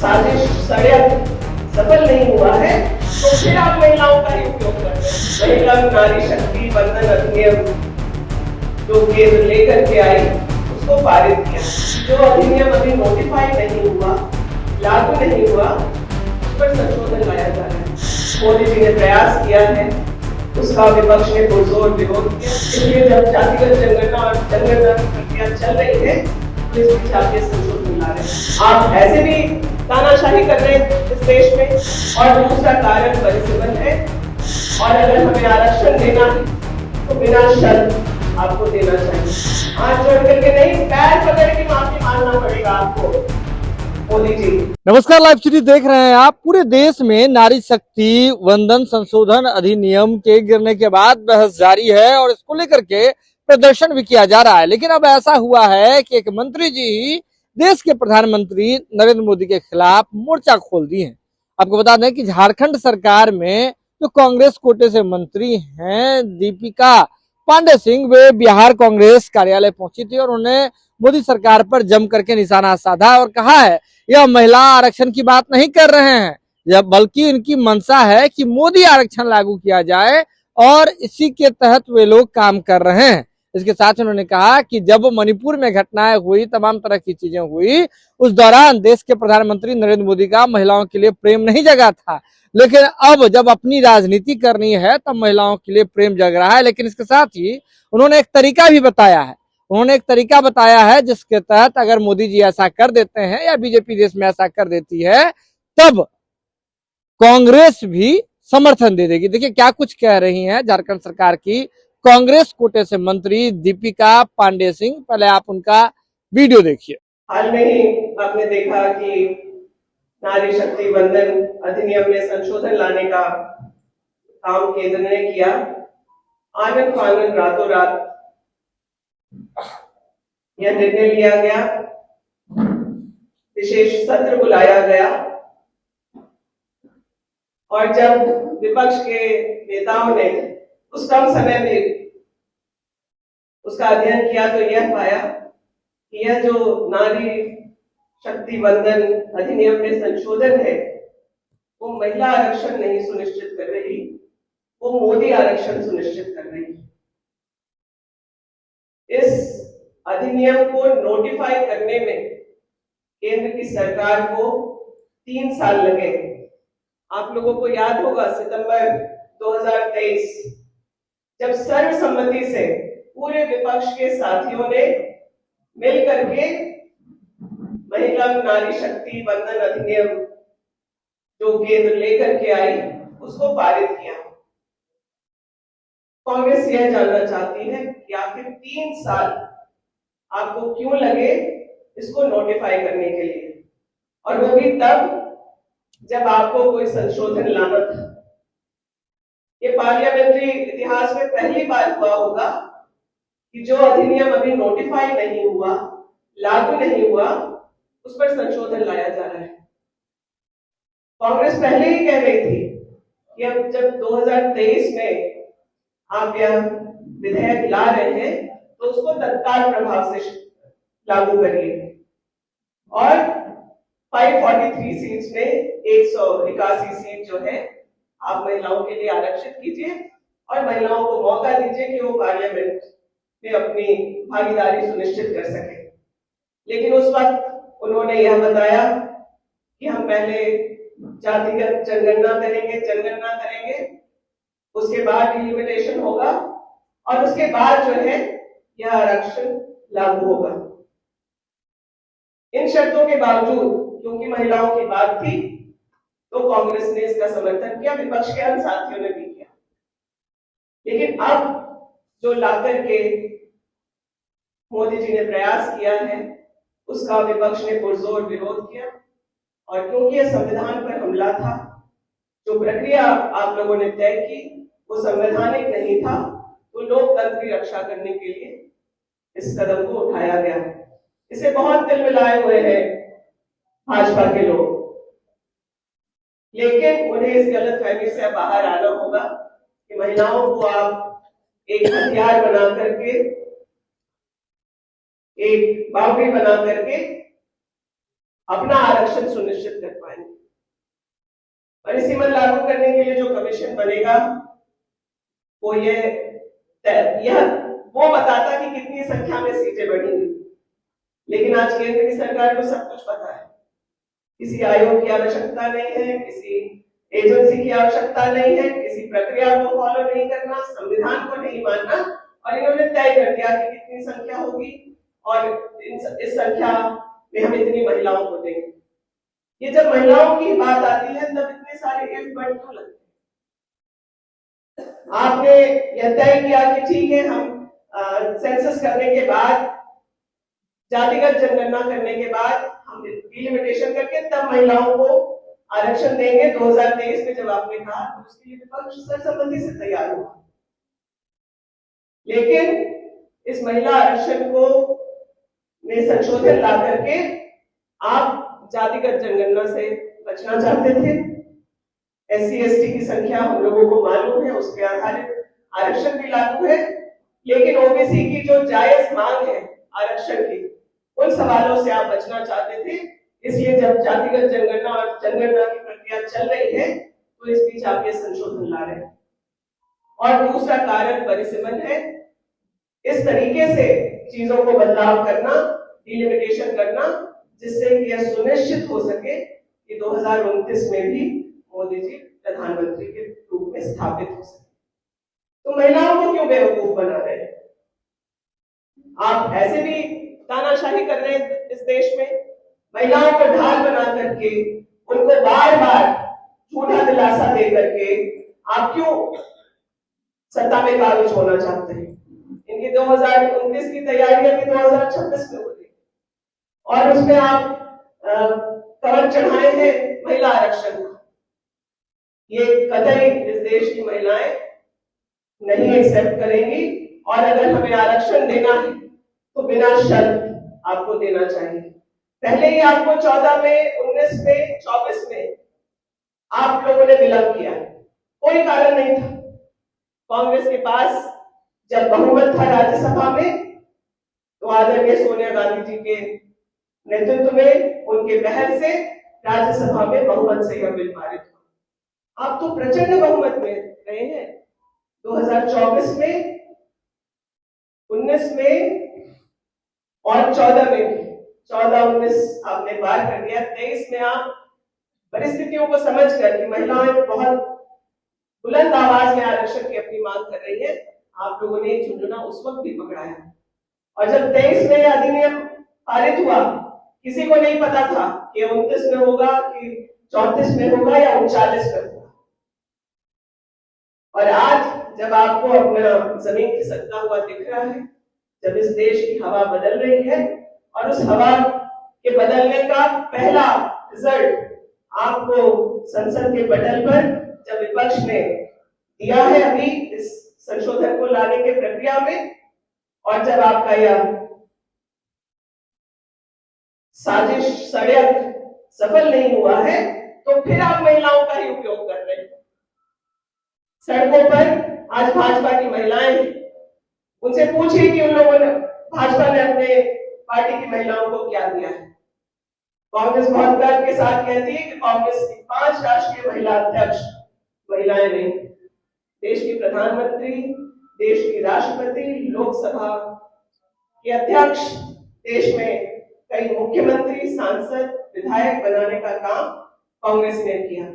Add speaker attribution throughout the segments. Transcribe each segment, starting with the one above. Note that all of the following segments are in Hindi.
Speaker 1: साजिश षड्यंत्र सफल नहीं हुआ है तो फिर आप महिलाओं का ही उपयोग कर रहे हैं। महिला नारी शक्ति वंदन अधिनियम जो केंद्र लेकर के आई उसको पारित किया। जो अधिनियम अभी नोटिफाई नहीं हुआ, लागू नहीं हुआ, उस पर संशोधन लाया जा रहा है। मोदी जी ने प्रयास किया है, उसका विपक्ष ने पुरजोर विरोध किया। इसलिए जब जातिगत जनगणना और जनगणना की प्रक्रिया चल रही है तो इस बीच आप ये संशोधन ला रहे हैं। आप ऐसे भी तानाशाही कर रहे हैं इस देश में, और दूसरा कारण परिसीमन है। और अगर हमें आरक्षण देना है तो बिना शर्त आपको देना चाहिए। हाथ जोड़ करके नहीं, पैर पकड़ के माफी मांगना पड़ेगा आपको, मोदी जी।
Speaker 2: नमस्कार, लाइव सीरीज देख रहे हैं आप। पूरे देश में नारी शक्ति वंदन संशोधन अधिनियम के गिरने के बाद बहस जारी है और इसको लेकर के प्रदर्शन भी किया जा रहा है। लेकिन अब ऐसा हुआ है कि एक मंत्री जी ही देश के प्रधानमंत्री नरेंद्र मोदी के खिलाफ मोर्चा खोल दिए हैं। आपको बता दें कि झारखंड सरकार में जो कांग्रेस कोटे से मंत्री हैं दीपिका पांडे सिंह, वे बिहार कांग्रेस कार्यालय पहुंची थी और उन्हें मोदी सरकार पर जम करके निशाना साधा और कहा है यह महिला आरक्षण की बात नहीं कर रहे हैं, यह बल्कि इनकी मंशा है कि मोदी आरक्षण लागू किया जाए और इसी के तहत वे लोग काम कर रहे हैं। इसके साथ उन्होंने कहा कि जब मणिपुर में घटनाएं हुई, तमाम तरह की चीजें हुई, उस दौरान देश के प्रधानमंत्री नरेंद्र मोदी का महिलाओं के लिए प्रेम नहीं जगा था, लेकिन अब जब अपनी राजनीति करनी है तब महिलाओं के लिए प्रेम जग रहा है। लेकिन इसके साथ ही उन्होंने एक तरीका भी बताया है। उन्होंने एक तरीका बताया है जिसके तहत अगर मोदी जी ऐसा कर देते हैं या बीजेपी देश में ऐसा कर देती है तब कांग्रेस भी समर्थन दे देगी। देखिए क्या कुछ कह रही हैं झारखंड सरकार की कांग्रेस कोटे से मंत्री दीपिका पांडे सिंह। पहले आप उनका वीडियो देखिए।
Speaker 1: हाल में ही आपने देखा कि नारी शक्ति वंदन अधिनियम में संशोधन लाने का काम केंद्र ने किया। आनन फानन रातों रात यह निर्णय लिया गया, विशेष सत्र बुलाया गया और जब विपक्ष के नेताओं ने उस कम समय में उसका अध्ययन किया तो यह पाया कि यह जो नारी शक्ति वंदन अधिनियम में संशोधन है वो महिला आरक्षण नहीं सुनिश्चित कर रही, वो मोदी आरक्षण सुनिश्चित कर रही है। इस अधिनियम को नोटिफाई करने में केंद्र की सरकार को 3 साल लगे। आप लोगों को याद होगा सितंबर 2023 जब सर्वसम्मति से पूरे विपक्ष के साथियों ने मिल करके महिला नारी शक्ति वंदन अधिनियम जो केंद्र लेकर के आई उसको पारित किया। कांग्रेस यह जानना चाहती है कि आखिर 3 साल आपको क्यों लगे इसको नोटिफाई करने के लिए, और वो भी तब जब आपको कोई संशोधन लाना था। ये पार्लियामेंट्री इतिहास में पहली बार हुआ होगा कि जो अधिनियम अभी नोटिफाई नहीं हुआ, लागू नहीं हुआ, उस पर संशोधन लाया जा रहा है। कांग्रेस पहले ही कह रही थी कि अब जब 2023 में आप यह विधेयक ला रहे हैं तो उसको तत्काल प्रभाव से लागू करिए और 543 सीट्स में 181 सीट जो है आप महिलाओं के लिए आरक्षित कीजिए और महिलाओं को मौका दीजिए कि वो पार्लियामेंट में अपनी भागीदारी सुनिश्चित कर सके। लेकिन उस वक्त उन्होंने यह बताया कि हम पहले जातिगत जनगणना करेंगे, उसके बाद डिलिमिटेशन होगा और उसके बाद जो है यह आरक्षण लागू होगा। इन शर्तों के बावजूद क्योंकि महिलाओं की बात थी तो कांग्रेस ने इसका समर्थन किया, विपक्ष के अन्य साथियों ने भी किया। लेकिन अब जो लाकर के मोदी जी ने प्रयास किया है उसका विपक्ष ने पुरजोर विरोध किया, और क्योंकि यह संविधान पर हमला था, जो प्रक्रिया आप लोगों ने तय की वो संवैधानिक नहीं था, तो लोकतंत्र की रक्षा करने के लिए इस कदम को उठाया गया। इसे बहुत तिलमिलाए हुए हैं भाजपा के लोग, लेकिन उन्हें इस गलतफहमी से बाहर आना होगा कि महिलाओं को आप एक हथियार बना करके, एक बावड़ी बना करके अपना आरक्षण सुनिश्चित कर पाएंगे। परिसीमन लागू करने के लिए जो कमीशन बनेगा वो यह वो बताता कि कितनी संख्या में सीटें बढ़ेंगी, लेकिन आज केंद्र की सरकार को सब कुछ पता है। किसी आयोग की आवश्यकता नहीं है, किसी एजेंसी की आवश्यकता नहीं है, किसी प्रक्रिया को फॉलो नहीं करना, संविधान को नहीं मानना, और इन्होंने तय कर दिया कि कितनी संख्या होगी और इस संख्या में हम इतनी महिलाओं को देंगे। ये जब महिलाओं की बात आती है तब इतने सारे इफ बट क्यों लगते हैं? आपने यह तय किया कि ठीक है, हम सेंसस करने के बाद, जातिगत जनगणना करने के बाद हम डिलिमिटेशन करके तब महिलाओं को आरक्षण देंगे। 2023 में जब आपने कहा तो उसके लिए विपक्ष सरसम्मति से तैयार हुआ, लेकिन इस महिला आरक्षण को में संशोधन ला करके आप जातिगत जनगणना से बचना चाहते थे। SC ST की संख्या हम लोगों को मालूम है, उसके आधारित आरक्षण भी लागू है, लेकिन OBC की जो जायज मांग है आरक्षण की, उन सवालों से आप बचना चाहते थे। इसलिए जब जातिगत जनगणना और जनगणना की प्रक्रिया चल रही है तो इस बीच आप ये संशोधन ला रहे हैं। और दूसरा कारण परिसीमन है। इस तरीके से चीजों को बदलाव करना, डिलिमिटेशन करना, जिससे कि यह सुनिश्चित हो सके कि 2029 में भी मोदी जी प्रधानमंत्री के रूप में स्थापित हो सके। तो महिलाओं को क्यों बेवकूफ बना रहे हैं? आप ऐसे भी तानाशाही कर रहे हैं इस देश में, महिलाओं को ढाल बना करके, उनको बार बार झूठा दिलासा दे करके आप क्यों सत्ता में काबिज होना चाहते हैं? इनकी 2029 की तैयारी अभी 2026 में हो रही और उसमें आप कवर चढ़ाए हैं महिला आरक्षण का। ये कतई इस देश की महिलाएं नहीं एक्सेप्ट करेंगी, और अगर हमें आरक्षण देना है तो बिना शर्त आपको देना चाहिए। पहले ही आपको 14 में, 19 में, 24 में आप लोगों ने विलंब किया, कोई कारण नहीं था। कांग्रेस के पास जब बहुमत था राज्यसभा में तो आदरणीय सोनिया गांधी जी के नेतृत्व में, उनके पहल से राज्यसभा में बहुमत से यह बिल पारित हुआ। आप तो प्रचंड बहुमत में रहे हैं 2024 में, 19 में और 14 में भी। 14-19 आपने पार कर दिया, 23 में आप परिस्थितियों को समझकर कि महिलाएं बहुत बुलंद आवाज में आरक्षण की अपनी मांग कर रही है, आप लोगों ने झुंझुना उस वक्त भी पकड़ाया। और जब 23 में अधिनियम पारित हुआ, किसी को नहीं पता था कि 29 में होगा कि 34 में होगा या 39 में होगा। और आज जब आपको अपना जमीन खिसकता हुआ दिख रहा है, जब इस देश की हवा बदल रही है, और उस हवा के बदलने का पहला रिजल्ट आपको संसद के पटल पर जब विपक्ष ने दिया है अभी इस संशोधन को लाने के प्रक्रिया में, और जब आपका यह साजिश षड्यंत्र सफल नहीं हुआ है, तो फिर आप महिलाओं का ही उपयोग कर रहे हैं। सड़कों पर आज भाजपा की महिलाएं, उनसे पूछिए कि उन लोगों ने, भाजपा ने अपने पार्टी की महिलाओं को क्या दिया है। कांग्रेस बहुत गर्व के साथ कहती है कि कांग्रेस की 5 राष्ट्रीय महिला अध्यक्ष महिलाएं रही। देश की प्रधानमंत्री, देश की राष्ट्रपति, लोकसभा के अध्यक्ष, देश में कई मुख्यमंत्री, सांसद, विधायक बनाने का काम कांग्रेस ने किया।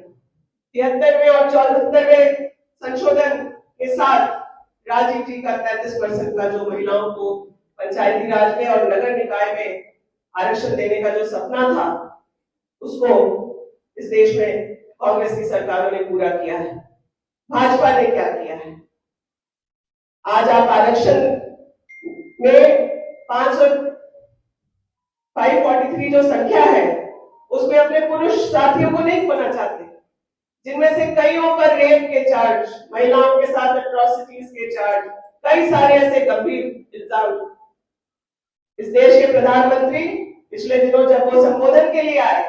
Speaker 1: 73वें और 74वें संशोधन के साथ राजीव जी का 33% का जो महिलाओं को पंचायती राज में और नगर निकाय में आरक्षण देने का जो सपना था, उसको इस देश में कांग्रेस की सरकारों ने पूरा किया है। भाजपा ने क्या किया है? आज आप आरक्षण में 543 जो संख्या है, उसमें अपने पुरुष साथियों को नहीं खोना चाहते, जिनमें से कईयों पर रेप के चार्ज, महिलाओं के साथ एट्रोसिटीज के चार्ज, कई सारे ऐसे गंभीर इल्जाम। इस देश के प्रधानमंत्री पिछले दिनों जब वो संबोधन के लिए आए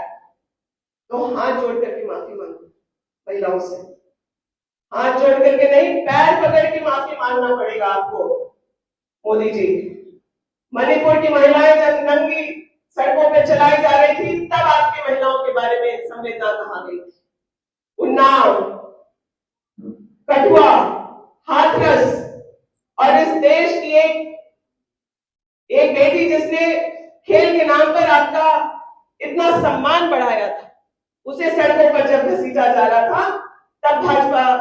Speaker 1: तो हाथ जोड़ करके माफी मांगी महिलाओं से। हाथ जोड़ करके नहीं, पैर पकड़ के माफी मांगना पड़ेगा आपको मोदी जी। मणिपुर की महिलाएं जब नंगी सड़कों पे चलाई जा रही थी, तब आपकी महिलाओं के बारे में संवेदना कहाँ गई थी? उन्नाव, कठुआ, हाथरस और इस देश की एक बेटी जिसने खेल के नाम पर आपका इतना सम्मान बढ़ाया था, उसे सड़कों पर जब घसीटा जा रहा था, तब भाजपा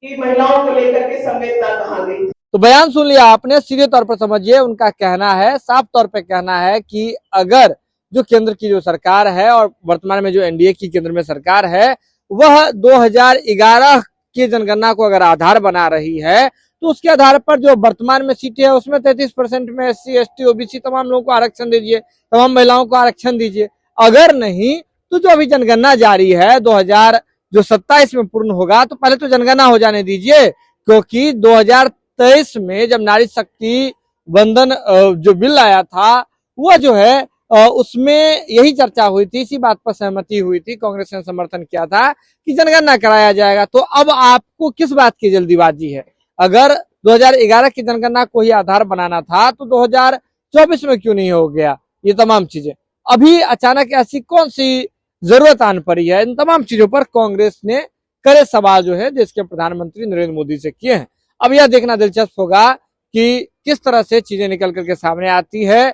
Speaker 1: की महिलाओं को लेकर के संवेदना कहाँ गई?
Speaker 2: तो बयान सुन लिया आपने, सीधे तौर पर समझिए उनका कहना है, साफ तौर पे कहना है कि अगर जो केंद्र की जो सरकार है और वर्तमान में जो एनडीए की केंद्र में सरकार है, वह 2011 की जनगणना को अगर आधार बना रही है, तो उसके आधार पर जो वर्तमान में सीटें है उसमें 33% में SC, ST, OBC तमाम लोगों को आरक्षण दीजिए, तमाम महिलाओं को आरक्षण दीजिए। अगर नहीं तो जो अभी जनगणना जारी है 2027 में पूर्ण होगा, तो पहले तो जनगणना हो जाने दीजिए, क्योंकि 2023 में जब नारी शक्ति वंदन जो बिल आया था, वह जो है उसमें यही चर्चा हुई थी, इसी बात पर सहमति हुई थी, कांग्रेस ने समर्थन किया था कि जनगणना कराया जाएगा। तो अब आपको किस बात की जल्दीबाजी है? अगर 2011 की जनगणना को ही आधार बनाना था तो 2024 में क्यों नहीं हो गया? ये तमाम चीजें अभी अचानक ऐसी कौन सी जरूरत आन पड़ी है? इन तमाम चीजों पर कांग्रेस ने कड़े सवाल जो है देश के प्रधानमंत्री नरेंद्र मोदी से किए हैं। अब यह देखना दिलचस्प होगा कि किस तरह से चीजें निकल करके सामने आती है,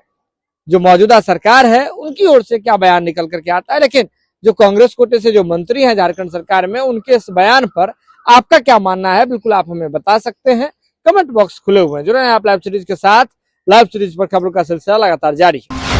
Speaker 2: जो मौजूदा सरकार है उनकी ओर से क्या बयान निकल करके आता है। लेकिन जो कांग्रेस कोटे से जो मंत्री हैं झारखंड सरकार में, उनके इस बयान पर आपका क्या मानना है, बिल्कुल आप हमें बता सकते हैं। कमेंट बॉक्स खुले हुए हैं, जुड़े हैं आप लाइव सीरीज के साथ। लाइव सीरीज पर खबरों का सिलसिला लगातार जारी है।